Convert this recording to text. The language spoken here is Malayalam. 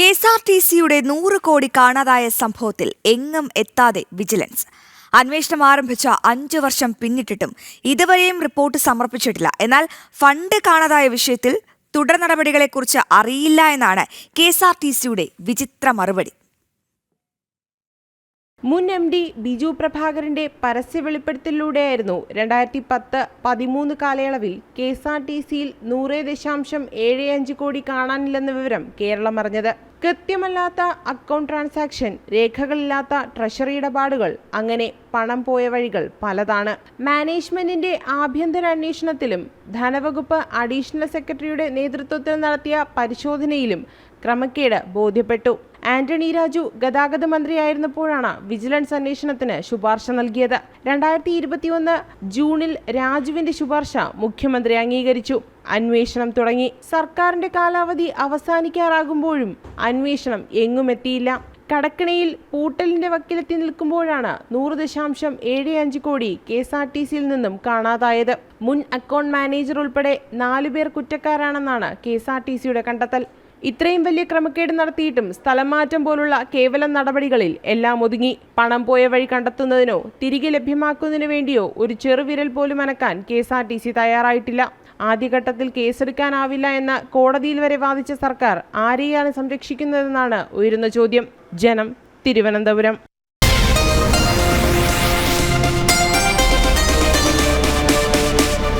കെഎസ്ആർടിസിയുടെ 100 കോടി കാണാതായ സംഭവത്തിൽ എങ്ങും എത്താതെ വിജിലൻസ്. അന്വേഷണം ആരംഭിച്ച 5 വർഷം പിന്നിട്ടിട്ടും ഇതുവരെയും റിപ്പോർട്ട് സമർപ്പിച്ചിട്ടില്ല. എന്നാൽ ഫണ്ട് കാണാതായ വിഷയത്തിൽ തുടർ നടപടികളെക്കുറിച്ച് അറിയില്ല എന്നാണ് കെഎസ്ആർടിസിയുടെ വിചിത്ര മറുപടി. മുൻ MD ബിജു പ്രഭാകരന്റെ പരസ്യ വെളിപ്പെടുത്തലിലൂടെയായിരുന്നു 2010-13 കാലയളവിൽ കെഎസ്ആർടിസിയിൽ 100.75 കോടി കാണാനില്ലെന്ന വിവരം കേരളം അറിഞ്ഞത്. കൃത്യമല്ലാത്ത അക്കൗണ്ട് ട്രാൻസാക്ഷൻ, രേഖകളില്ലാത്ത ട്രഷറി ഇടപാടുകൾ, അങ്ങനെ പണം പോയ വഴികൾ പലതാണ്. മാനേജ്മെന്റിന്റെ ആഭ്യന്തര അന്വേഷണത്തിലും ധനവകുപ്പ് അഡീഷണൽ സെക്രട്ടറിയുടെ നേതൃത്വത്തിൽ നടത്തിയ പരിശോധനയിലും ക്രമക്കേട് ബോധ്യപ്പെട്ടു. ആന്റണി രാജു ഗതാഗത മന്ത്രിയായിരുന്നപ്പോഴാണ് വിജിലൻസ് അന്വേഷണത്തിന് ശുപാർശ നൽകിയത്. 2021 ജൂണിൽ രാജുവിന്റെ ശുപാർശ മുഖ്യമന്ത്രി അംഗീകരിച്ചു. അന്വേഷണം തുടങ്ങി. സർക്കാരിന്റെ കാലാവധി അവസാനിക്കാറാകുമ്പോഴും അന്വേഷണം എങ്ങുമെത്തിയില്ല. കടക്കിണിയിൽ പൂട്ടലിന്റെ വക്കിലെത്തി നിൽക്കുമ്പോഴാണ് 100.75 കോടി കെഎസ്ആർടിസിയിൽ നിന്നും കാണാതായത്. മുൻ അക്കൗണ്ട് മാനേജർ ഉൾപ്പെടെ 4 പേർ കുറ്റക്കാരാണെന്നാണ് കെഎസ്ആർടിസിയുടെ കണ്ടെത്തൽ. ഇത്രയും വലിയ ക്രമക്കേട് നടത്തിയിട്ടും സ്ഥലമാറ്റം പോലുള്ള കേവല നടപടികളിൽ എല്ലാം ഒതുങ്ങി. പണം പോയ വഴി കണ്ടെത്തുന്നതിനോ തിരികെ ലഭ്യമാക്കുന്നതിനു വേണ്ടിയോ ഒരു ചെറുവിരൽ പോലും അനക്കാൻ കെഎസ്ആർടിസി തയ്യാറായിട്ടില്ല. ആദ്യഘട്ടത്തിൽ കേസെടുക്കാനാവില്ല എന്ന കോടതിയിൽ വരെ വാദിച്ച സർക്കാർ ആരെയാണ് സംരക്ഷിക്കുന്നതെന്നാണ് ഉയരുന്ന ചോദ്യം. ജനം, തിരുവനന്തപുരം.